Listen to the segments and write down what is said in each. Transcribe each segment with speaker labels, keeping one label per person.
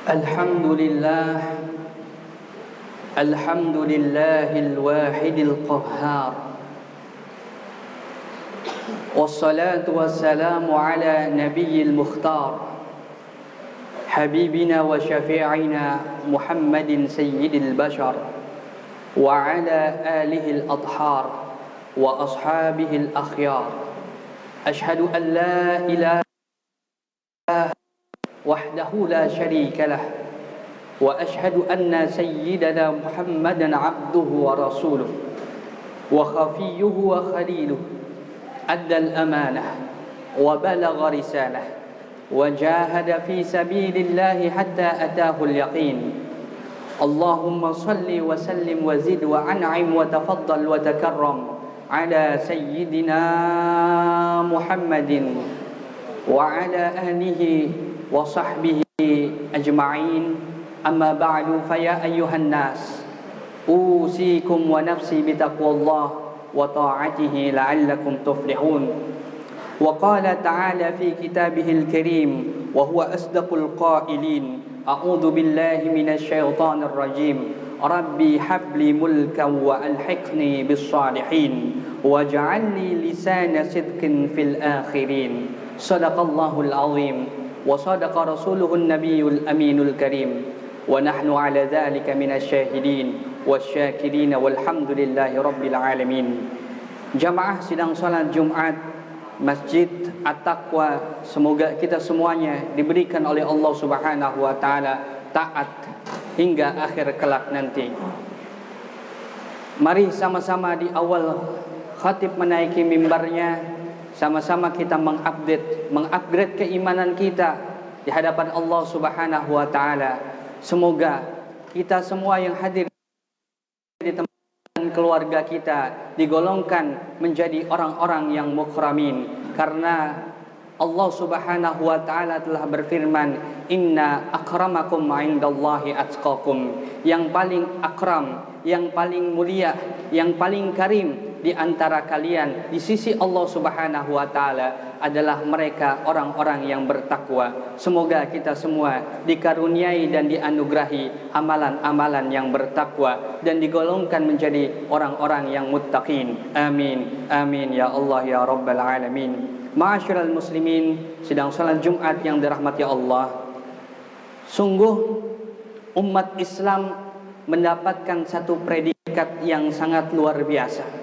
Speaker 1: الحمد لله الحمد لله الواحد القهار والصلاة والسلام على نبي المختار حبيبنا وشفيعنا محمد سيد البشر وعلى آله الأطهار وأصحابه الأخيار أشهد أن لا إله وحده لا شريك له وأشهد أن سيدنا محمدا عبده ورسوله وخفيه وخليله أدى الأمانة وبلغ رسالة وجاهد في سبيل الله حتى أتاه اليقين اللهم صل وسلم وزد وأنعم وتفضل وتكرم على سيدنا محمد وعلى آله وصحبه أجمعين أما بعد فيا أيها الناس أوصيكم ونفسي بتقوى الله وطاعته لعلكم تفلحون وقال تعالى في كتابه الكريم وهو أصدق القائلين أعوذ بالله من الشيطان الرجيم ربي هب لي ملكا وألحقني بالصالحين واجعل لي لسان صدق في الآخرين صدق الله العظيم وصدق رسوله النبي الأمين الكريم ونحن على ذلك من الشاهدين والsyakirina walhamdulillahi rabbil alamin. Jamaah sidang salat Jumat Masjid At-Taqwa, semoga kita semuanya diberikan oleh Allah Subhanahu wa taala taat hingga akhir kelak nanti. Mari sama-sama di awal khatib menaiki mimbarnya, sama-sama kita mengupgrade keimanan kita di hadapan Allah Subhanahu wa taala. Semoga kita semua yang hadir di tempat keluarga kita digolongkan menjadi orang-orang yang mukramin, karena Allah Subhanahu wa taala telah berfirman, "Inna akramakum 'indallahi atqakum." Yang paling akram, yang paling mulia, yang paling karim di antara kalian di sisi Allah Subhanahu wa taala adalah mereka orang-orang yang bertakwa. Semoga kita semua dikaruniai dan dianugerahi amalan-amalan yang bertakwa dan digolongkan menjadi orang-orang yang muttaqin. Amin. Amin ya Allah ya rabbal alamin. Ma'asyiral muslimin, sidang salat Jumat yang dirahmati Allah. Sungguh umat Islam mendapatkan satu predikat yang sangat luar biasa.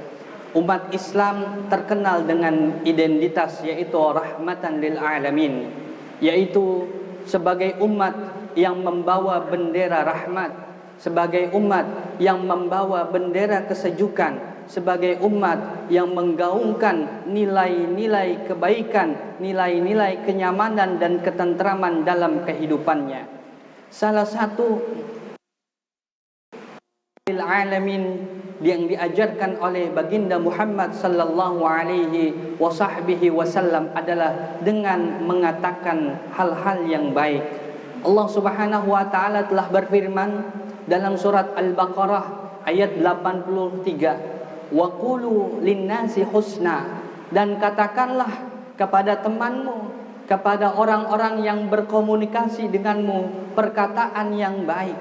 Speaker 1: Umat Islam terkenal dengan identitas yaitu rahmatan lil alamin, yaitu sebagai umat yang membawa bendera rahmat, sebagai umat yang membawa bendera kesejukan, sebagai umat yang menggaungkan nilai-nilai kebaikan, nilai-nilai kenyamanan dan ketentraman dalam kehidupannya. Salah satu lil alamin yang diajarkan oleh baginda Muhammad sallallahu alaihi wasallam adalah dengan mengatakan hal-hal yang baik. Allah Subhanahu wa taala telah berfirman dalam surat Al-Baqarah ayat 83, "Wa qulu lin-nasi husna," dan katakanlah kepada temanmu, kepada orang-orang yang berkomunikasi denganmu, perkataan yang baik.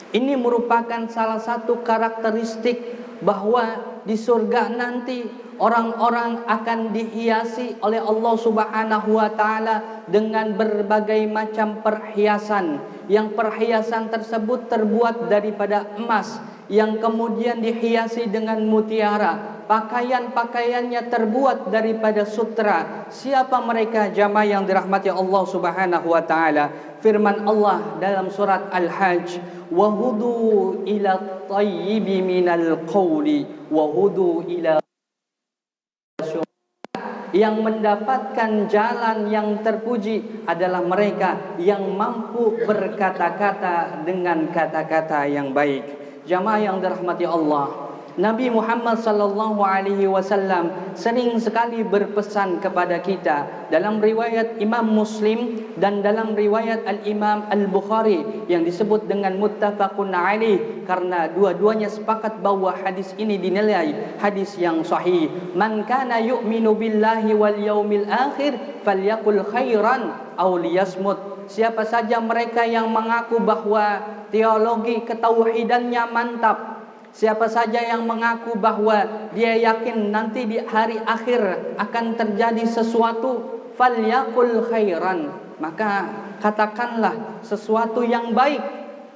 Speaker 1: Ini merupakan salah satu karakteristik bahwa di surga nanti orang-orang akan dihiasi oleh Allah Subhanahu wa taala dengan berbagai macam perhiasan, yang perhiasan tersebut terbuat daripada emas, yang kemudian dihiasi dengan mutiara. Pakaian-pakaiannya terbuat daripada sutra. Siapa mereka jamaah yang dirahmati Allah Subhanahu wa taala? Firman Allah dalam surat Al-Hajj, "Wa hudu ila thayyibi minal qawli wa hudu ila," yang mendapatkan jalan yang terpuji adalah mereka yang mampu berkata-kata dengan kata-kata yang baik. Jamaah yang dirahmati Allah, Nabi Muhammad sallallahu alaihi wasallam sering sekali berpesan kepada kita dalam riwayat Imam Muslim dan dalam riwayat Al-Imam Al-Bukhari yang disebut dengan muttafaqun alaih, karena dua-duanya sepakat bahwa hadis ini dinilai hadis yang sahih. "Man kana yu'minu billahi wal yaumil akhir falyakul khairan aw liyasmut. Siapa saja mereka yang mengaku bahwa teologi ketauhidannya mantap, siapa saja yang mengaku bahwa dia yakin nanti di hari akhir akan terjadi sesuatu, falyakul khairan, maka katakanlah sesuatu yang baik.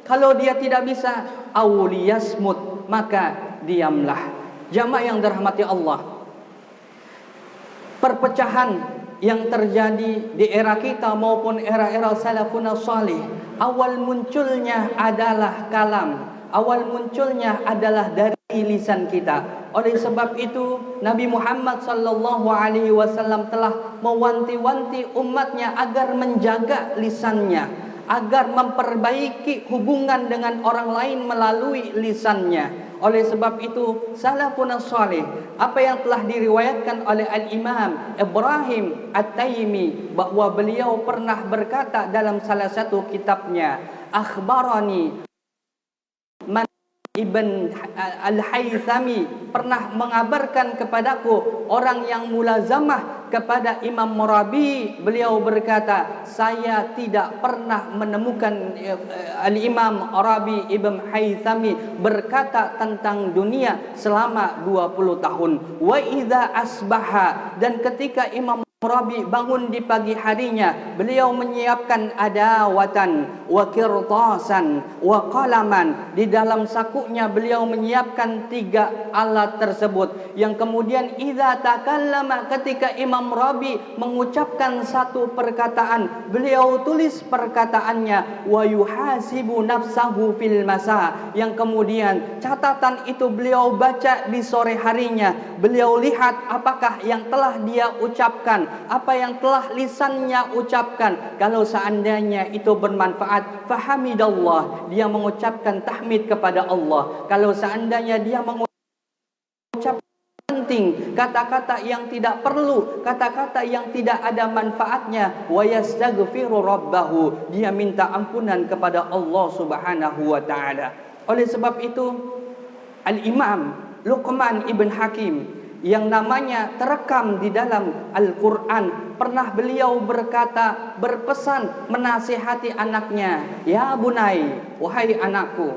Speaker 1: Kalau dia tidak bisa, aw liyasmut, maka diamlah. Jamaah yang dirahmati Allah, perpecahan yang terjadi di era kita maupun era-era salafun salih, awal munculnya adalah kalam, awal munculnya adalah dari lisan kita. Oleh sebab itu Nabi Muhammad sallallahu alaihi wasallam telah mewanti-wanti umatnya agar menjaga lisannya, agar memperbaiki hubungan dengan orang lain melalui lisannya. Oleh sebab itu salafun salih, apa yang telah diriwayatkan oleh Al-Imam Ibrahim At-Taimi, bahwa beliau pernah berkata dalam salah satu kitabnya, akhbarani man Ibn Al-Haythami, pernah mengabarkan kepadaku orang yang mulazamah kepada Imam Murabi. Beliau berkata, saya tidak pernah menemukan Al-Imam Rabi Ibn Haythami berkata tentang dunia selama 20 tahun. Wa idza asbaha, dan ketika Imam Rabi bangun di pagi harinya, beliau menyiapkan adawatan wa qirtasan wa qalaman. Di dalam sakunya beliau menyiapkan 3 alat tersebut, yang kemudian idza takallama, ketika Imam Rabi mengucapkan satu perkataan, beliau tulis perkataannya, wa yuhasibu nafsahu fil masa, yang kemudian catatan itu beliau baca di sore harinya. Beliau lihat apakah yang telah dia ucapkan, apa yang telah lisannya ucapkan. Kalau seandainya itu bermanfaat, fahamidallah, dia mengucapkan tahmid kepada Allah. Kalau seandainya dia mengucapkan penting, kata-kata yang tidak perlu, kata-kata yang tidak ada manfaatnya, wa yastaghfiru rabbahu, dia minta ampunan kepada Allah Subhanahu wa taala. Oleh sebab itu Al-Imam Luqman Ibn Hakim, yang namanya terekam di dalam Al-Quran, pernah beliau berkata, berpesan, menasihati anaknya, ya bunai, wahai anakku,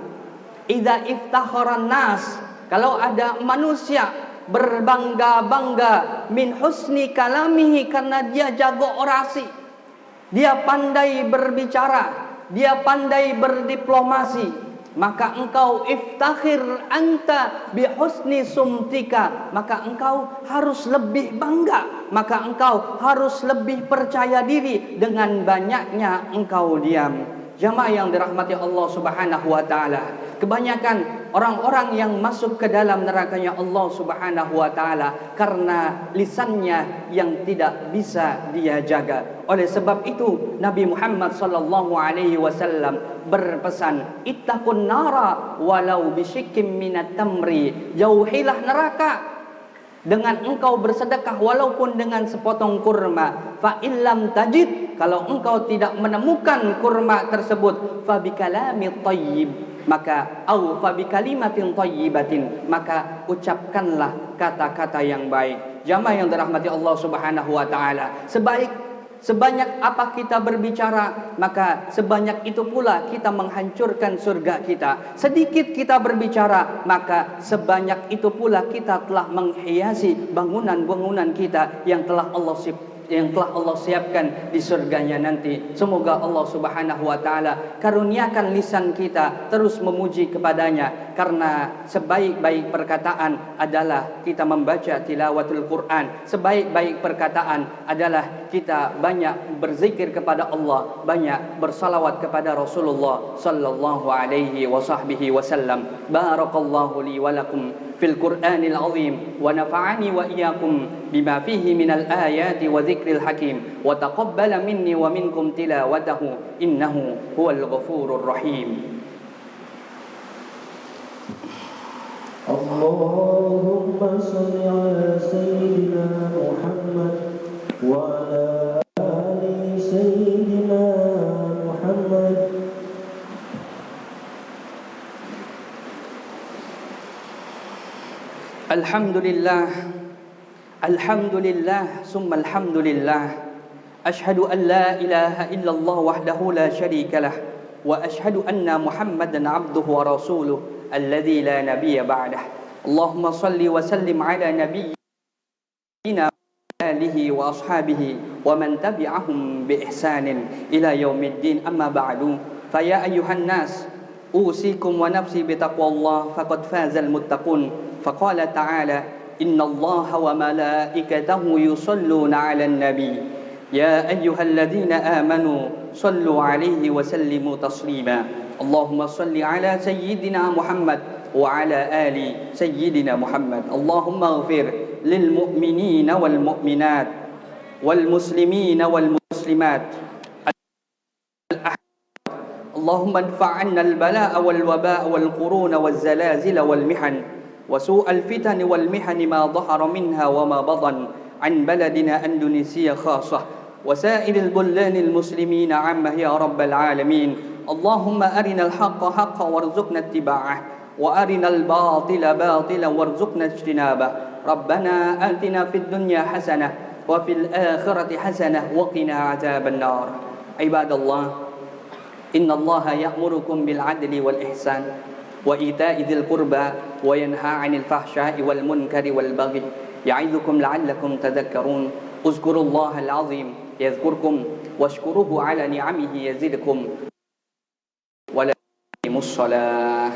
Speaker 1: idza iftakharan nas, kalau ada manusia berbangga-bangga, min husni kalamihi, karena dia jago orasi, dia pandai berbicara, dia pandai berdiplomasi, maka engkau iftakhir anta bihusni sumtika, maka engkau harus lebih bangga, maka engkau harus lebih percaya diri dengan banyaknya engkau diam. Jamaah yang dirahmati Allah Subhanahu wa taala, kebanyakan orang-orang yang masuk ke dalam nerakanya Allah Subhanahu wa taala karena lisannya yang tidak bisa dia jaga. Oleh sebab itu Nabi Muhammad sallallahu alaihi wasallam berpesan, ittaqun nara walau bisyikkim minat tamri, jauhilah neraka dengan engkau bersedekah walaupun dengan sepotong kurma. Fa illam tajid, kalau engkau tidak menemukan kurma tersebut, fa bikalamit thayyib, maka au fa bikalimatin thayyibatin, maka ucapkanlah kata-kata yang baik. Jamaah yang dirahmati Allah Subhanahu wa taala, sebanyak apa kita berbicara, maka sebanyak itu pula kita menghancurkan surga kita. Sedikit kita berbicara, maka sebanyak itu pula kita telah menghiasi bangunan-bangunan kita yang telah Allah siapkan di surganya nanti. Semoga Allah Subhanahu wa taala karuniakan lisan kita terus memuji kepadanya, karena sebaik-baik perkataan adalah kita membaca tilawatul Quran, sebaik-baik perkataan adalah kita banyak berzikir kepada Allah, banyak bersalawat kepada Rasulullah sallallahu alaihi wasallam. Barakallahu li wa lakum fil Qur'anil azim, wa nafa'ani wa iyyakum bima fihi minal ayati wa dzikril hakim, wa taqabbala minni wa minkum tilawatahu innahu huwal ghafurur rahim.
Speaker 2: Allahumma shalli ala sayyidina Muhammad wa ala ali sayyidina Muhammad.
Speaker 1: Alhamdulillah, alhamdulillah, summa alhamdulillah. أشهد أن لا إله إلا الله وحده لا شريك له وأشهد أن محمدا عبده ورسوله الذي لا نبي بعده اللهم صل وسلم على نبينا آله وأصحابه ومن تبعهم بإحسان إلى يوم الدين أما بعد فيا أيها الناس أوصيكم ونفسي بتقوى الله فقد فاز المتقون فقال تعالى إن الله وملائكته يصلون على النبي يا أيها الذين آمنوا صلوا عليه وسلموا تسليما اللهم صل على سيدنا محمد وعلى آل سيدنا محمد اللهم اغفر للمؤمنين والمؤمنات والمسلمين والمسلمات اللهم ادفع عنا البلاء والوباء والقرون والزلازل والمحن وسوء الفتن والمحن ما ظهر منها وما بطن عن بلدنا أندونيسيا خاصة وسائر البلدان المسلمين عامة يا رب العالمين اللهم أرنا الحق حقا وارزقنا اتباعه وأرنا الباطل باطلا وارزقنا اجتنابه ربنا آتنا في الدنيا حسنة وفي الآخرة حسنة وقنا عذاب النار عباد الله إن الله يأمركم بالعدل والإحسان وإيتاء ذي القربى وينهى عن الفحشاء والمنكر والبغي يعظكم لعلكم تذكرون اذكروا الله العظيم يذكركم واشكروه على نعمه يزدكم ولا تقيموا الصلاة